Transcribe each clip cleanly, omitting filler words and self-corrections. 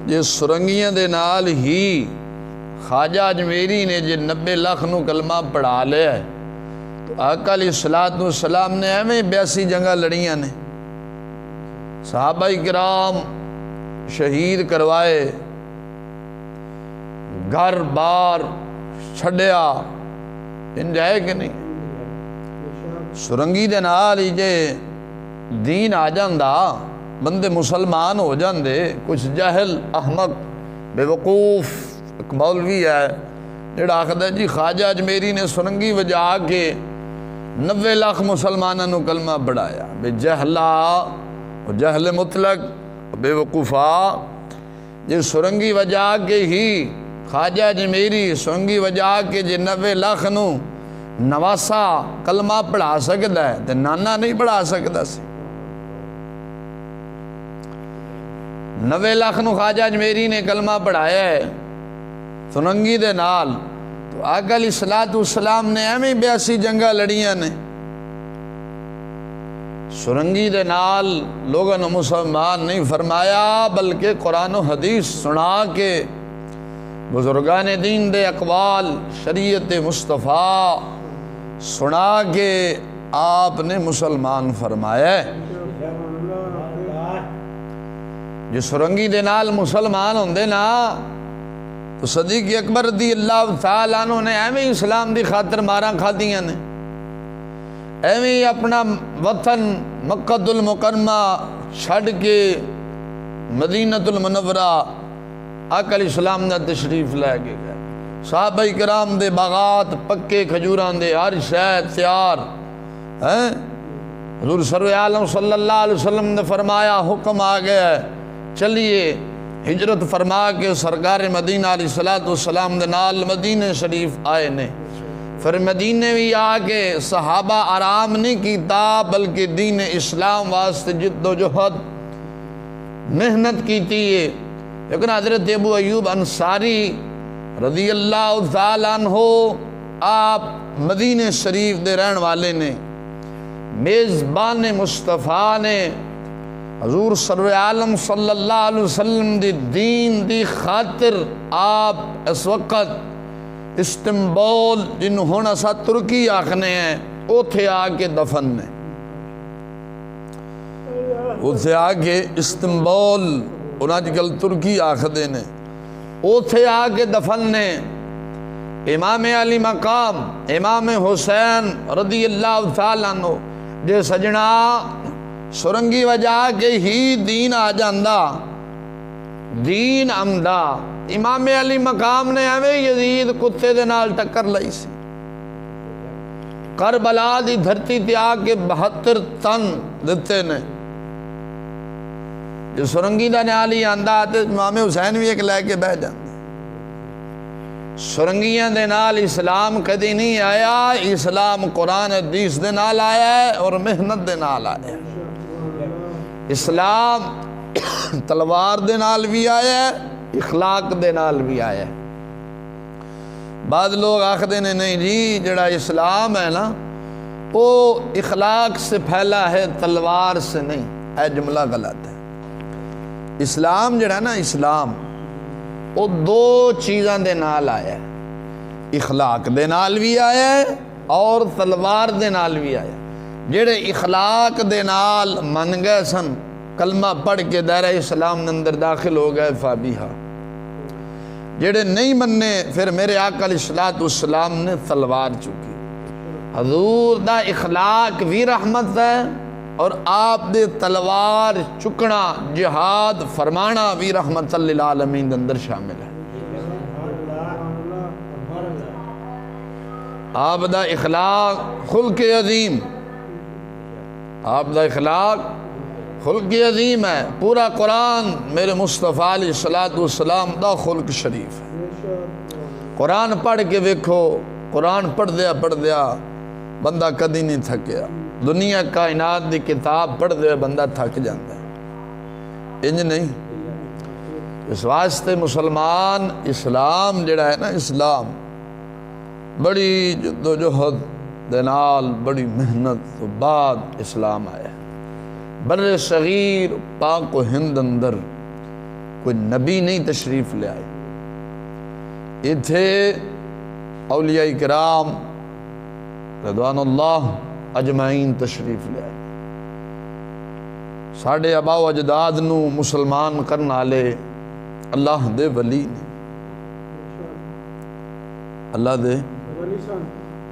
جے سرنگیاں دے نال ہی خواجہ اجمیری نے جے 90 لاکھ نو کلمہ پڑھا لیا ہے تو آقا علیہ السلام نے ایویں 82 جنگاں لڑیاں نے، صحابہ کرام شہید کروائے، گھر بار چھڈیا، انج ہے کہ نہیں؟ سرنگی دے نال ہی جے دین آ جاندا، بندے مسلمان ہو جاندے۔ کچھ جاہل احمق بے وقوف ایک مولوی ہے جڑا آکھدا جی خواجہ اجمیری نے سرنگی وجا کے 90 لاکھ مسلمانوں نو کلمہ پڑھایا۔ بے جہلا و جہل مطلق بے وقوفا، جے سرنگی وجا کے ہی خواجہ اجمیری سرنگی وجا کے جے 90 لاکھ نو نواسا کلمہ پڑھا سکدا ہے تے نانا نہیں پڑھا سکدا سی۔ 90 لاکھ نو خواجہ اجمیری نے کلمہ پڑھایا ہے سرنگی دے نال، تو آقا علیہ السلام نے ایویں 82 جنگاں لڑیاں نے۔ سرنگی دے نال لوگوں نے مسلمان نہیں فرمایا، بلکہ قرآن و حدیث سنا کے بزرگان دین دے اقوال شریعت مصطفیٰ سنا کے آپ نے مسلمان فرمایا ہے۔ جو سرنگی دے نال مسلمان ہوندے نا تو صدیق اکبر رضی اللہ تعالیٰ عنہ نے ایویں اسلام دی خاطر ماراں کھادیاں نے، ایویں اپنا وطن مکہ المکرمہ چھڈ کے مدینہ المنورہ آقا علیہ السلام نے تشریف لے کے گئے۔ صحابہ کرام دے باغات پکے کھجوراں دے ہر شے تیار ہیں۔ حضور سرور عالم صلی اللہ علیہ وسلم نے فرمایا حکم آ گیا ہے چلیے ہجرت فرما کے سرکار مدینہ علیہ السلام دے نال مدینہ شریف آئے نے۔ پھر مدینے بھی آ کے صحابہ آرام نہیں کیتا بلکہ دین اسلام واسطے جد و جہد محنت کیتی ہے۔ لیکن حضرت ابو ایوب انصاری رضی اللہ تعالیٰ عنہ آپ مدینہ شریف دے رہن والے نے، میزبان مصطفیٰ نے حضور سرور عالم صلی اللہ علیہ وسلم دی دین دی خاطر آپ اس وقت استنبول جنہوں ہونا سا ترکی آکھنے ہیں اوتھے آ کے دفن نے، اوتھے آ کے استنبول انہاں جکل ترکی آکھدے نے، اوتھے آ کے دفن نے۔ امام علی مقام امام حسین رضی اللہ تعالیٰ عنہ جے سجنا سرنگی وجہ کے ہی دین آ جاندہ، دین آمدہ۔ امام علی مقام نے ایویں یزید کتے دے نال ٹکر لئی سی، کربلا دی دھرتی تے آ کے 72 تن دتے نے۔ جو سرنگی دا نالی آندہ تے امام حسین بھی ایک لے کے بہ جاندے۔ سرنگیاں دے نال اسلام کدی نہیں آیا، اسلام قرآن حدیث دے نال آیا ہے اور محنت دے نال آیا ہے۔ اسلام تلوار دے نال بھی آیا ہے، اخلاق دے نال بھی آیا ہے۔ بعض لوگ آکھدے نے نہیں جی جڑا اسلام ہے نا وہ اخلاق سے پھیلا ہے تلوار سے نہیں، اے جملہ غلط ہے۔ اسلام جڑا نا اسلام وہ 2 چیزاں دے نال آیا ہے، اخلاق دے نال بھی آیا ہے اور تلوار دے نال بھی آیا ہے۔ جڑے اخلاق دے نال من گئے سن کلمہ پڑھ کے دائرہ اسلام اندر داخل ہو گئے فابیہا، جڑے نہیں مننے پھر میرے آقا علیہ السلام نے تلوار چکی۔ حضور دا اخلاق بھی رحمت ہے اور آپ دے تلوار چکنا جہاد فرمانا بھی رحمت للعالمین دے اندر شامل ہے۔ آپ دا اخلاق خلق عظیم، آپ دا اخلاق خلق عظیم ہے۔ پورا قرآن میرے مصطفیٰ علیہ السلام دا خلق شریف ہے۔ قرآن پڑھ کے ویکھو، قرآن پڑھ دیا بندہ کدی نہیں تھکیا۔ دنیا کائنات دی کتاب پڑھ دے بندہ تھک جاندہ ہے، انج نہیں۔ اس واسطے مسلمان اسلام جڑا ہے نا اسلام بڑی جد و جہد دے نال بڑی محنت تو بعد اسلام آیا ہے۔ بر صغیر پاک و ہند اندر کوئی نبی نہیں تشریف لے آئے. اتھے اولیاء کرام رضوان اللہ اجمعین تشریف لے آئے. ساڑھے آبا و اجداد نو مسلمان کرنا والے اللہ دے ولی نے، اللہ دے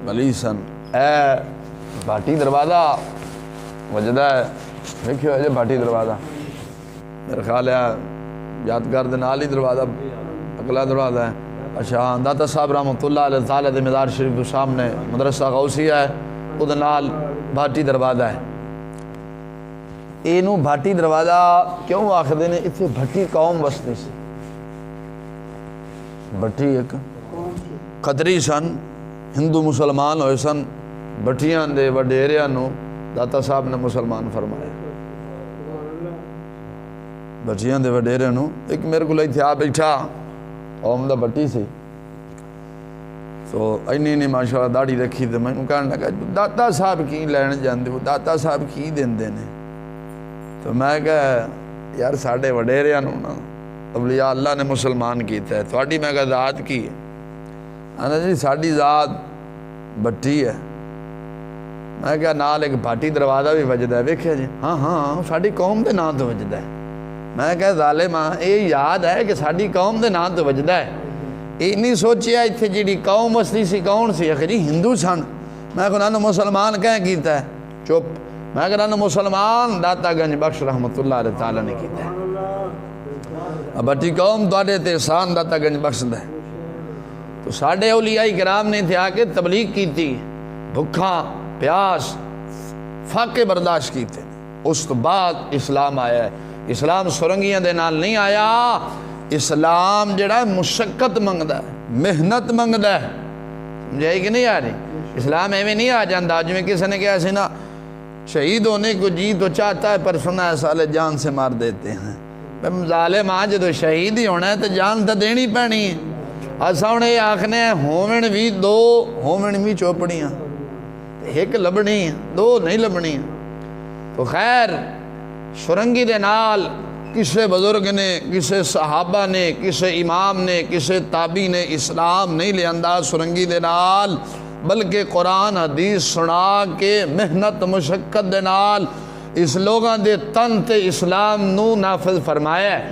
ولی سن. اے بھاٹی دروازہ وجدہ ہے، دیکھو ہے بھاٹی دروازہ، میرے خیال ہے یادگار دے نال ہی دروازہ اگلا دروازہ ہے. اچھا داتا صاحب رحمۃ اللہ علیہ تعالیٰ دے مزار شریف کے سامنے مدرسہ غوثیہ ہے، وہ دے نال بھاٹی دروازہ ہے. اینو بھاٹی دروازہ کیوں آخدے نے؟ اتھے بھٹی قوم وستی سی. بھٹی ایک قدری سن، ہندو مسلمان ہوئے سن. بھٹیاں دے وڈیریاں نو داتا صاحب نے مسلمان فرمایا. بھٹیاں دے وڈیریاں نو ایک میرے کو لئی تھا بیٹھا قوم دا بھٹی سی، تو اینی ماشاءاللہ داڑھی رکھی تے میں کہنے لگا داتا صاحب کی لین جاندے ہو، داتا صاحب کی دیندے نے؟ تو میں کہا یار ساڑھے وڈیریاں نو نا اولیاء اللہ نے مسلمان کیتا ہے، تھوڑی میں کہا ذات کی ہے؟ انا جی ساڑھی ذات بھٹی ہے. میں کہا نال ایک بھاٹی دروازہ بھی وجدہ ہے، ویکھیا جی؟ ہاں ہاں ساڑھی قوم دے نام تو وجدہ ہے. میں کہا ظالماں یہ یاد ہے کہ ساڑھی قوم دے نام تو وجدہ ہے، یہ نہیں سوچیا اتھے جیڑی قوم وستی سی کون سی؟ آخر جی ہندو سن. میں کہا نہ مسلمان کہیں کیتا ہے؟ چپ. میں کہا نہ مسلمان داتا گنج بخش رحمت اللہ علیہ تعالیٰ نے کیتا ہے. بھٹی قوم تو تے احسان داتا گنج بخش دے. تو ساڑھے اولیاء کرام نے تھے آ کے تبلیغ کی تھی، بھکھا پیاس فاقے برداشت کی تھے. اس تو بعد اسلام آیا ہے. اسلام سرنگیاں دے نال نہیں آیا، اسلام جڑا ہے مشقت منگدا ہے، محنت منگدا ہے. سمجھائی کہ نہیں آ رہی؟ اسلام ایویں نہیں آ جاندہ. جو میں کسی نے کہا سی نا شہید ہونے کو جی تو چاہتا ہے پر سنا ہے سالے جان سے مار دیتے ہیں. ظالم آج تو شہید ہی ہونا ہے تو جان تو دینی پینی ہے. اساں ہن یہ آکھنے ہیں ہومن بھی دو ہومن بھی چوپڑیاں، ایک لبنی ہیں دو نہیں لبنی ہیں. تو خیر سرنگی دے نال کسے بزرگ نے، کسے صحابہ نے، کسے امام نے، کسے تابعی نے اسلام نہیں لے انداز سرنگی دے نال، بلکہ قرآن حدیث سنا کے محنت مشقت دے نال اس لوگاں دے تن تے اسلام نو نافذ فرمایا ہے.